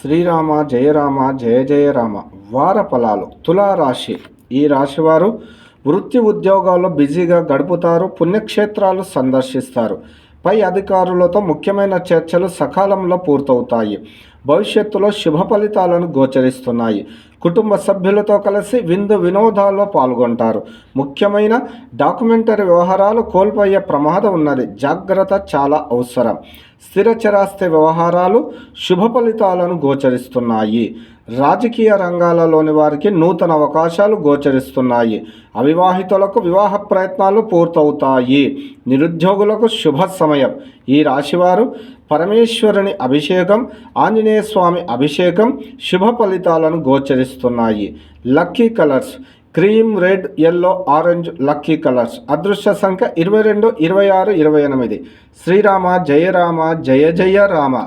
శ్రీరామ జయ రామ జయ జయ రామ. వార ఫలాలు. తులారాశి. ఈ రాశివారు వృత్తి ఉద్యోగాల్లో బిజీగా గడుపుతారు. పుణ్యక్షేత్రాలు సందర్శిస్తారు. పై అధికారులతో ముఖ్యమైన చర్చలు సకాలంలో పూర్తవుతాయి. భవిష్యత్తులో శుభ ఫలితాలను గోచరిస్తున్నాయి. కుటుంబ సభ్యులతో కలిసి విందు వినోదాల్లో పాల్గొంటారు. ముఖ్యమైన డాక్యుమెంటరీ వ్యవహారాలు కోల్పోయే ప్రమాదం ఉన్నది. జాగ్రత్త చాలా అవసరం. స్థిరచరాస్తి వ్యవహారాలు శుభ ఫలితాలను గోచరిస్తున్నాయి. రాజకీయ రంగాలలోని వారికి నూతన అవకాశాలు గోచరిస్తున్నాయి. అవివాహితులకు వివాహ ప్రయత్నాలు పూర్తవుతాయి. నిరుద్యోగులకు శుభ సమయం. ఈ రాశివారు పరమేశ్వరుని అభిషేకం, ఆంజనేయ స్వామి అభిషేకం శుభ ఫలితాలను గోచరిస్తున్నాయి. Lucky colours cream, red, yellow, orange lucky colours. అదృష్ట సంఖ్య 22, 26, 28. శ్రీరామ జయ రామ జయ జయ రామ.